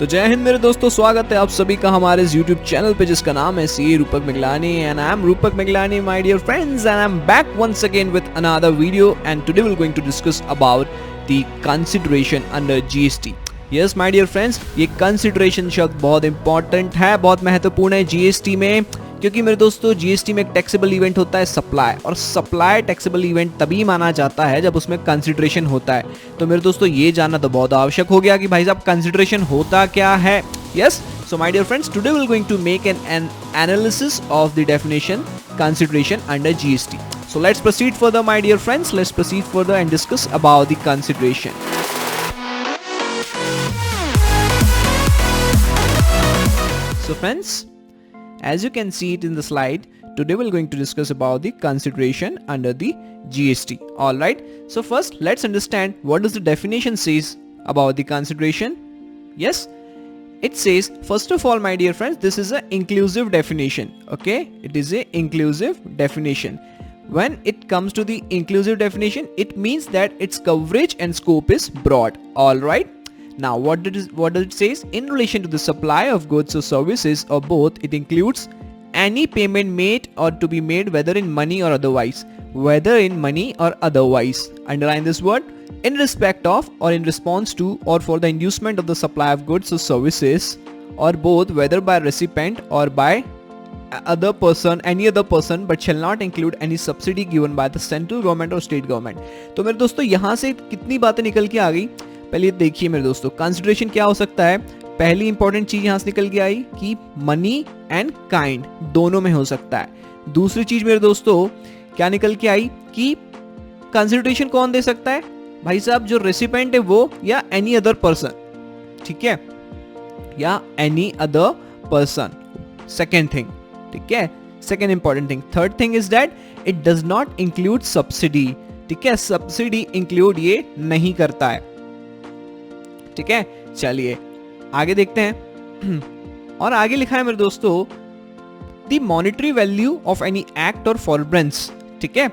तो जय हिंद मेरे दोस्तों, स्वागत है आप सभी का हमारे इस YouTube चैनल पे जिसका नाम है सी रूपक Miglani and I am Rupak Miglani my dear friends and I am back once again with another video and today we are going to discuss about the consideration under GST. Yes my dear friends, ये consideration शब्द बहुत important है, बहुत महत्वपूर्ण है GST में, क्योंकि मेरे दोस्तों जीएसटी में एक टैक्सेबल इवेंट होता है सप्लाई, और सप्लाई टैक्सेबल इवेंट तभी माना जाता है जब उसमें कंसीडरेशन होता है। तो मेरे दोस्तों ये जानना तो बहुत आवश्यक हो गया कि भाई साहब कंसीडरेशन होता क्या है। Yes, so my dear friends, today we're going to make an analysis of the definition consideration under GST. So let's proceed further my dear friends, let's proceed further and discuss about the consideration. So friends, as you can see it in the slide, today we're going to discuss about the consideration under the GST. Alright, so first let's understand what does the definition says about the consideration. Yes, it says, first of all my dear friends, this is an inclusive definition. Okay, it is a inclusive definition. When it comes to the inclusive definition, it means that its coverage and scope is broad. Alright, now what does it says? In relation to the supply of goods or services or both, it includes any payment made or to be made, whether in money or otherwise. Whether in money or otherwise. Underline this word. In respect of or in response to or for the inducement of the supply of goods or services or both, whether by recipient or by other person, any other person, but shall not include any subsidy given by the central government or state government. तो मेरे दोस्तों यहाँ से कितनी बातें निकल के आ गई। पहले देखिए मेरे दोस्तों, कंसिडरेशन क्या हो सकता है। पहली इंपॉर्टेंट चीज यहां से निकल के आई कि मनी एंड काइंड दोनों में हो सकता है। दूसरी चीज मेरे दोस्तों क्या निकल के आई कि कंसिडरेशन कौन दे सकता है, भाई साहब जो रेसिपेंट है वो, या एनी अदर पर्सन। ठीक है, या any other person. Second thing, ठीक है, second important thing. Third thing is that it does not include subsidy. ठीक है, सब्सिडी इंक्लूड ये नहीं करता है। ठीक है, चलिए आगे देखते हैं। और आगे लिखा है मेरे दोस्तों, the monetary value of any act और फॉरबिडेंस। ठीक है,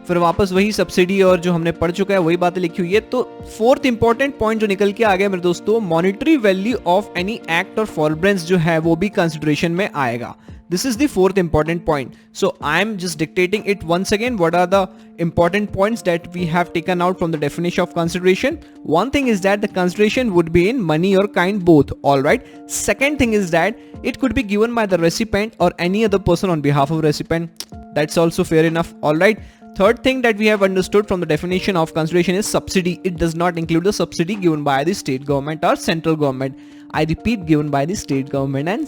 फिर वापस वही सब्सिडी और जो हमने पढ़ चुका है वही बातें लिखी हुई है। तो फोर्थ इंपॉर्टेंट पॉइंट जो निकल के आ गया मेरे दोस्तों, monetary value of any act और फॉरबिडेंस जो है वो भी कंसिडरेशन में आएगा। This is the fourth important point. So I am just dictating it once again. What are the important points that we have taken out from the definition of consideration? One thing is that the consideration would be in money or kind both. All right. Second thing is that it could be given by the recipient or any other person on behalf of recipient. That's also fair enough. All right. Third thing that we have understood from the definition of consideration is subsidy. It does not include the subsidy given by the state government or central government. I repeat, given by the state government and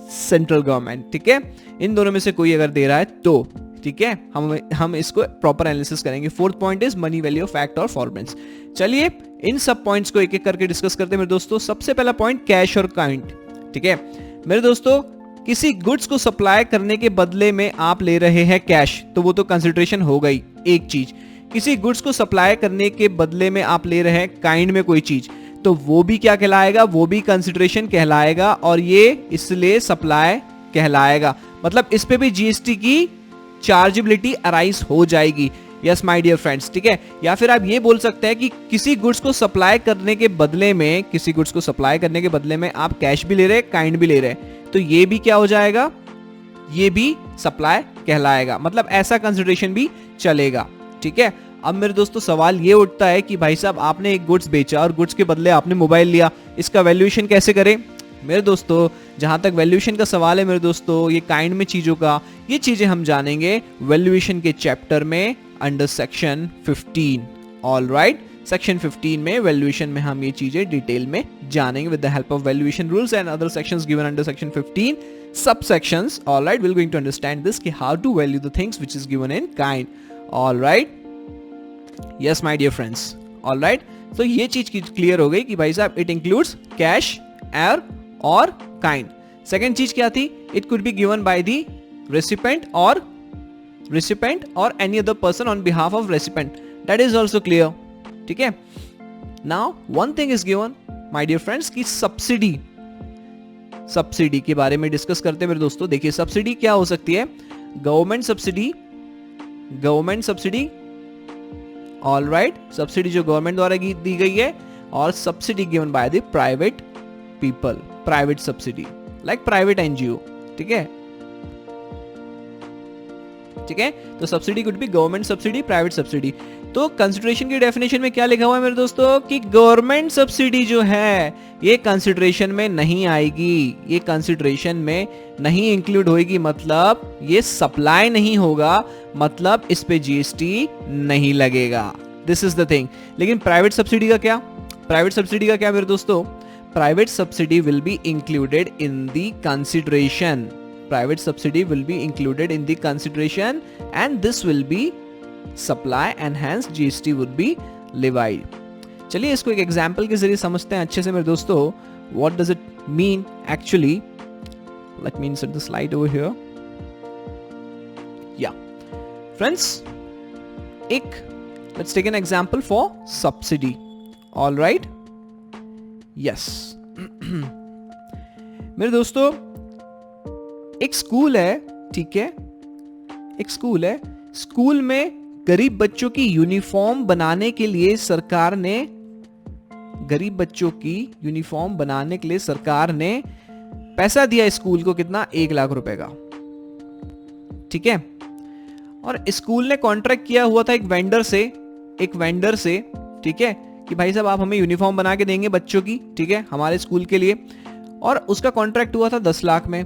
central government. ठीक है, इन दोनों में से कोई अगर दे रहा है तो ठीक है, हम इसको प्रॉपर एनालिसिस करेंगे। Fourth point is money value of act और फॉरबिडेंस। चलिए इन सब पॉइंट्स को एक एक करके डिस्कस करते हैं मेरे दोस्तों। सबसे पहला पॉइंट कैश और काइंड। ठीक है मेरे दोस्तों, किसी गुड्स को सप्लाई करने के बदले में आप ले रहे हैं कैश, तो वो तो कंसिडरेशन हो गई एक चीज। किसी गुड्स को सप्लाई करने के बदले में आप ले रहे हैं काइंड में कोई चीज, तो वो भी क्या कहलाएगा, वो भी कंसिडरेशन कहलाएगा, और ये इसलिए सप्लाई कहलाएगा। मतलब इस पे भी जीएसटी की चार्जेबिलिटी अराइज हो जाएगी। यस माय डियर फ्रेंड्स, ठीक है। या फिर आप ये बोल सकते हैं कि किसी गुड्स को सप्लाई करने के बदले में, किसी गुड्स को सप्लाई करने के बदले में आप कैश भी ले रहे हैं, काइंड भी ले रहे हैं, तो ये भी क्या हो जाएगा, ये भी सप्लाई कहलाएगा। मतलब ऐसा कंसिडरेशन भी चलेगा। ठीक है, अब मेरे दोस्तों सवाल ये उठता है कि भाई साहब आपने एक गुड्स बेचा और गुड्स के बदले आपने मोबाइल लिया, इसका वैल्यूएशन कैसे करें। मेरे दोस्तों जहां तक वैल्यूएशन का सवाल है मेरे दोस्तों, ये काइंड में चीजों का, ये चीजें हम जानेंगे वैल्यूएशन के चैप्टर में अंडर सेक्शन 15। ऑलराइट, सेक्शन 15 में वैल्यूएशन में हम ये चीजें डिटेल में जानेंगे with the help of valuation rules and other sections given under section 15 subsections. Alright, we're going to understand this कि how to value the things which is given in kind. Alright, yes my dear friends. Alright, so ये चीज clear हो गई कि भाई साहब it includes cash और kind. Second चीज क्या थी, it could be given by the recipient or any other person on behalf of recipient. That is also clear. ठीक है, now one thing is given my dear friends कि subsidy के बारे में डिस्कस करते हैं मेरे दोस्तों। देखिए सब्सिडी क्या हो सकती है, गवर्नमेंट सब्सिडी। ऑलराइट, सब्सिडी जो गवर्नमेंट द्वारा दी गई है, और subsidy given by the private people, private subsidy like private NGO, ठीक है, ठीक है। तो subsidy could be government subsidy, private subsidy. तो कंसिडरेशन की डेफिनेशन में क्या लिखा हुआ है मेरे दोस्तों कि गवर्नमेंट सब्सिडी जो है ये कंसिडरेशन में नहीं आएगी, ये कंसिडरेशन में नहीं इंक्लूड होएगी, मतलब ये सप्लाई नहीं होगा, मतलब इस पे जीएसटी नहीं लगेगा। This is the thing. लेकिन प्राइवेट सब्सिडी का क्या, प्राइवेट सब्सिडी का क्या मेरे दोस्तों, private subsidy will be included in the consideration, private subsidy will be included in the consideration and this will be supply and hence GST would be levied। चलिए इसको एक example के जरिए समझते हैं अच्छे से मेरे दोस्तों, what does it mean actually। let me insert the slide over here। yeah friends, let's take an example for subsidy। all right, yes मेरे दोस्तों एक स्कूल है, ठीक है, एक स्कूल है, स्कूल में गरीब बच्चों की यूनिफॉर्म बनाने के लिए सरकार ने, गरीब बच्चों की यूनिफॉर्म बनाने के लिए सरकार ने पैसा दिया स्कूल को, कितना, 1 लाख रुपए का, ठीक है। और स्कूल ने कॉन्ट्रैक्ट किया हुआ था एक वेंडर से, ठीक है, कि भाई साहब आप हमें यूनिफॉर्म बना के देंगे बच्चों की, ठीक है, हमारे स्कूल के लिए, और उसका कॉन्ट्रैक्ट हुआ था 10 लाख में,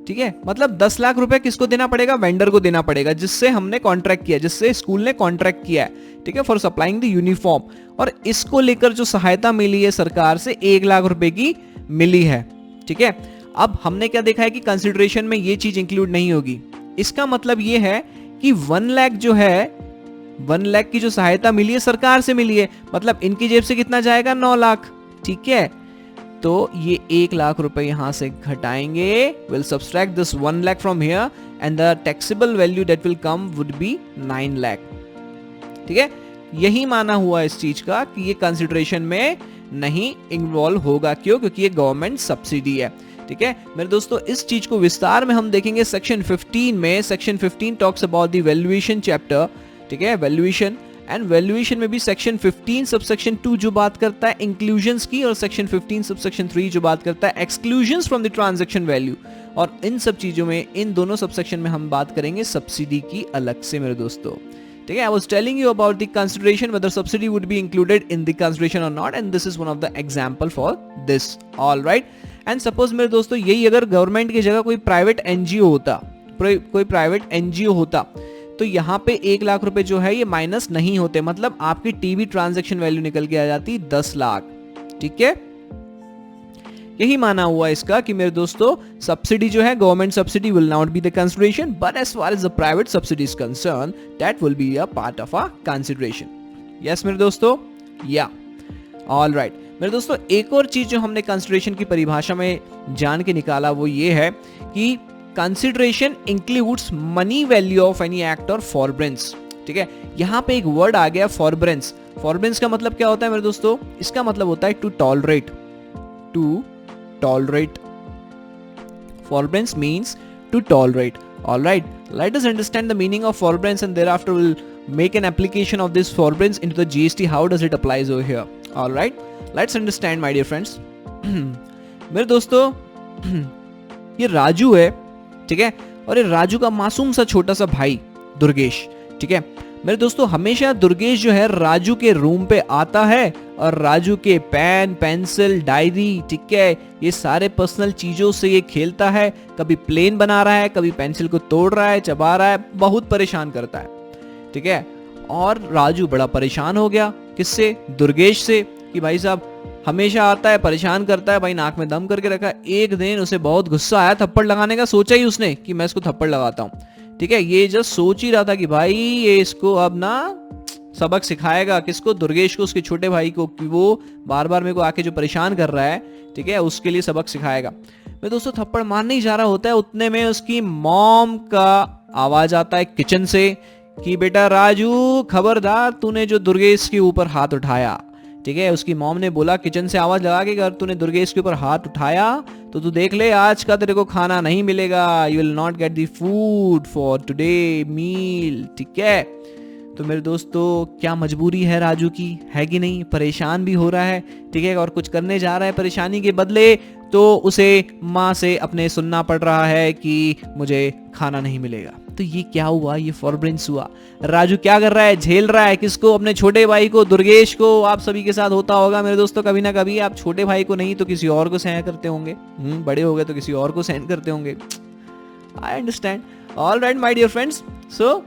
ठीक है। मतलब 10 लाख रुपए किसको देना पड़ेगा, वेंडर को देना पड़ेगा, जिससे हमने कॉन्ट्रैक्ट किया, जिससे स्कूल ने कॉन्ट्रैक्ट किया है, ठीक है, फॉर सप्लाइंग द यूनिफॉर्म। और इसको लेकर जो सहायता मिली है सरकार से 1 लाख रुपए की मिली है, ठीक है। अब हमने क्या देखा है कि कंसिडरेशन में ये चीज इंक्लूड नहीं होगी। इसका मतलब ये है कि 1 लाख जो है, 1 लाख की जो सहायता मिली है सरकार से मिली है, मतलब इनकी जेब से कितना जाएगा, 9 लाख, ठीक है। तो ये 1 लाख रुपए यहां से घटाएंगे, will subtract this 1 lakh from here and the taxable value that will come would be 9 lakh, ठीक है। यही माना हुआ इस चीज का कि ये कंसिडरेशन में नहीं इन्वॉल्व होगा, क्यों, क्योंकि ये गवर्नमेंट सब्सिडी है, ठीक है। मेरे दोस्तों इस चीज को विस्तार में हम देखेंगे सेक्शन 15 में। Section 15 talks about the valuation chapter, ठीक है, वैल्यूएशन, एंड वैल्यूएशन में भी सेक्शन 15 सबसेक्शन 2 जो बात करता है इंक्लूजन्स की, और सेक्शन 15 सबसेक्शन 3 जो बात करता है exclusions from the transaction value. और इन सब चीजों में, इन दोनों सबसेक्शन में हम बात करेंगे सब्सिडी की अलग से मेरे दोस्तों, ठीक है। I was telling you about the consideration, whether subsidy would be included in the consideration और not, and this is one of the example for this. Alright, and suppose मेरे दोस्तों यही अगर गवर्नमेंट की जगह कोई प्राइवेट एनजीओ होता, कोई प्राइवेट एनजीओ होता, तो यहाँ पे 1 लाख रुपए जो है ये माइनस नहीं होते, मतलब आपकी टीवी ट्रांजैक्शन वैल्यू निकल के आ जाती 10 लाख, ठीक है। यही माना हुआ इसका कि मेरे दोस्तों सब्सिडी जो है, government subsidy will not be the consideration, but as far as the private subsidy is concern that will be a part of a consideration. Yes मेरे दोस्तों, या ऑलराइट। मेरे दोस्तों एक और चीज जो हमने कंसिडरेशन की परिभाषा में जान के निकाला वो ये है कि consideration includes money value of any act और फॉरबियरेंस, ठीक है। यहां पे एक वर्ड आ गया फॉरबियरेंस। फॉरबियरेंस का मतलब क्या होता है मेरे दोस्तों, इसका मतलब होता है to tolerate, to tolerate. Forbearance means to tolerate. Alright, let us understand the meaning of forbearance and thereafter will make an application of this forbearance into the GST. How does it applies over here? All right, let's understand my dear friends. मेरे दोस्तों ये राजू है, ठीक है, और ये राजू का मासूम सा छोटा सा भाई दुर्गेश, ठीक है। मेरे दोस्तों हमेशा दुर्गेश जो है राजू के रूम पे आता है और राजू के पेन, पेंसिल, डायरी, ठीक है, ये सारे पर्सनल चीजों से ये खेलता है। कभी प्लेन बना रहा है, कभी पेंसिल को तोड़ रहा है, चबा रहा है, बहुत परेशान करता है, ठीक है। और राजू बड़ा परेशान हो गया, किससे, दुर्गेश से, कि भाई साहब हमेशा आता है, परेशान करता है, भाई नाक में दम करके रखा है। एक दिन उसे बहुत गुस्सा आया, थप्पड़ लगाने का सोचा ही उसने कि मैं इसको थप्पड़ लगाता हूँ, ठीक है। ये जस्ट सोच ही रहा था कि भाई ये इसको अब ना सबक सिखाएगा, किसको, दुर्गेश को, उसके छोटे भाई को, कि वो बार बार मेरे को आके जो परेशान कर रहा है, ठीक है, उसके लिए सबक सिखाएगा। मैं दोस्तों थप्पड़ मारने ही जा रहा होता है, उतने में उसकी मॉम का आवाज आता है किचन से कि बेटा राजू खबरदार, तूने जो दुर्गेश के ऊपर हाथ उठाया, ठीक है। उसकी मॉम ने बोला किचन से आवाज लगा के, अगर तूने दुर्गेश के ऊपर हाथ उठाया तो तू देख ले आज का तेरे को खाना नहीं मिलेगा, you will not get the food for today meal, ठीक है। तो मेरे दोस्तों क्या मजबूरी है राजू की, है कि नहीं? परेशान भी हो रहा है, ठीक है, और कुछ करने जा रहा है परेशानी के बदले, तो उसे माँ से अपने सुनना पड़ रहा है कि मुझे खाना नहीं मिलेगा। तो ये क्या हुआ? ये फॉरब्रेंस हुआ। राजू क्या कर रहा है? झेल रहा है। किसको? अपने छोटे भाई को, दुर्गेश को। आप सभी के साथ होता होगा मेरे दोस्तों, कभी ना कभी आप छोटे भाई को नहीं तो किसी और को सहन करते होंगे। बड़े हो गए तो किसी और को सहन करते होंगे। I understand. All right my dear friends, so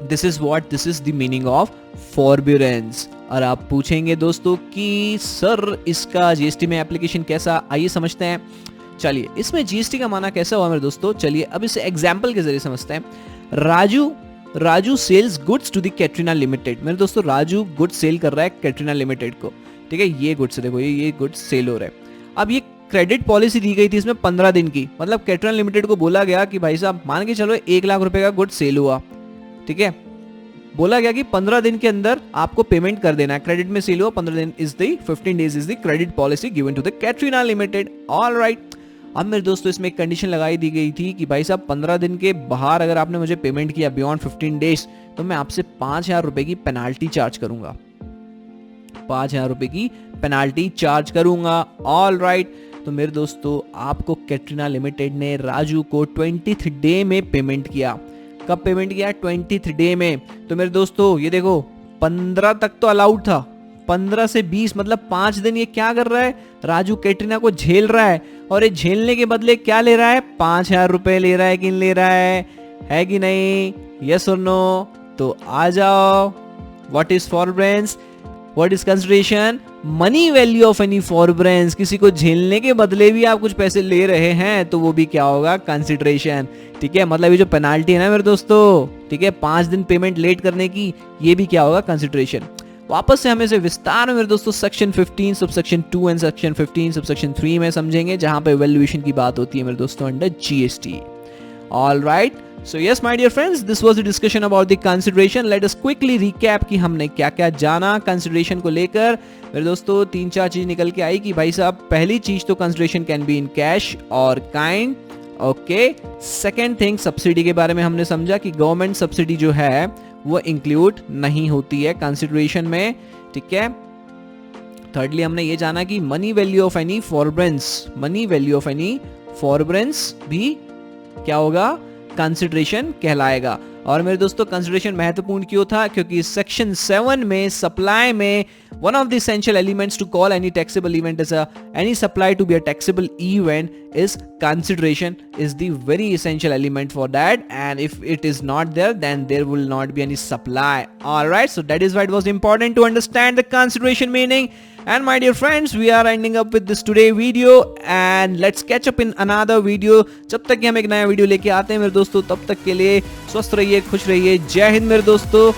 this is the meaning of forbearance. और आप पूछेंगे दोस्तों कि सर इसका जीएसटी में एप्लीकेशन कैसा, आइए समझते हैं। चलिए, इसमें जीएसटी का माना कैसा हुआ मेरे दोस्तों, चलिए अब इसे एग्जाम्पल के जरिए समझते हैं। Raju sales goods to the Katrina Limited. मेरे दोस्तों राजू गुड्स सेल कर रहा है कैटरीना लिमिटेड को, ठीक है। ये गुड्स देखो, ये गुड्स सेल हो रहा है। अब ये क्रेडिट पॉलिसी दी गई थी इसमें 15 दिन की, मतलब कैटरीना लिमिटेड को बोला गया कि भाई साहब मान के चलो 1 लाख रुपए का गुड्स सेल हुआ, ठीक है। बोला गया कि 15 दिन के अंदर आपको पेमेंट कर देना है। क्रेडिट में सेल हुआ 15 दिन, 15 days is the credit policy given to the Katrina Limited. All right. अब मेरे दोस्तों इसमें एक कंडीशन लगाई दी गई थी कि भाई साहब 15 दिन के बाहर अगर आपने मुझे पेमेंट किया बियॉन्ड 15 डेज, तो मैं आपसे 5,000 रुपए की पेनाल्टी चार्ज करूंगा। 5,000 रुपए की पेनाल्टी चार्ज करूंगा। All right. तो मेरे दोस्तों आपको कैटरीना लिमिटेड ने राजू को 20th डे में पेमेंट किया। कब पेमेंट किया? 20th डे में। तो मेरे दोस्तों ये देखो 15 तक तो अलाउड था, 15 से 20 मतलब 5 दिन ये क्या कर रहा है? राजू कैटरीना को झेल रहा है, और ये झेलने के बदले क्या ले रहा है? 5,000 रुपए ले रहा है कि नहीं ले रहा है कि नहीं? यस और नो? तो आ जाओ। What is forbearance? What is consideration? Money value of any forbearance. किसी को झेलने के बदले भी आप कुछ पैसे ले रहे हैं तो वो भी क्या होगा? कंसिडरेशन, ठीक है। मतलब ये जो पेनाल्टी है ना मेरे दोस्तों, ठीक है, 5 दिन पेमेंट लेट करने की, ये भी क्या होगा? कंसिडरेशन। वापस से हम इसे विस्तार में मेरे दोस्तों section 15 subsection 2 and section 15 subsection 3 में समझेंगे, जहां पे वैल्यूएशन की बात होती है मेरे दोस्तों under GST. All right. So yes my dear friends, this was the discussion about the consideration. Let us quickly recap कि हमने क्या क्या जाना consideration को लेकर। मेरे दोस्तों 3-4 चीज निकल के आई कि भाई साहब पहली चीज तो consideration can be in cash और kind, okay. Second thing subsidy के बारे में हमने समझा कि गवर्नमेंट सब्सिडी जो है वो इंक्लूड नहीं होती है कंसिडरेशन में, ठीक है। थर्डली हमने ये जाना कि money value of any forbearance, money value of any forbearance भी क्या होगा? कंसिडरेशन कहलाएगा। और मेरे दोस्तों कंसिडरेशन महत्वपूर्ण क्यों था? क्योंकि सेक्शन 7 में सप्लाई में one of the essential elements to call any taxable event as any supply to be a taxable event is consideration is the very essential element for that, and if it is not there then there will not be any supply. All right, so that is why it was important to understand the consideration meaning. And my dear friends, we are ending up with this today video and let's catch up in another video. जब तक कि हम एक नया video लेके आते हैं मेरे दोस्तों, तब तक के लिए स्वस्थ रहिए, खुश रहिए। जय हिंद मेरे दोस्तों।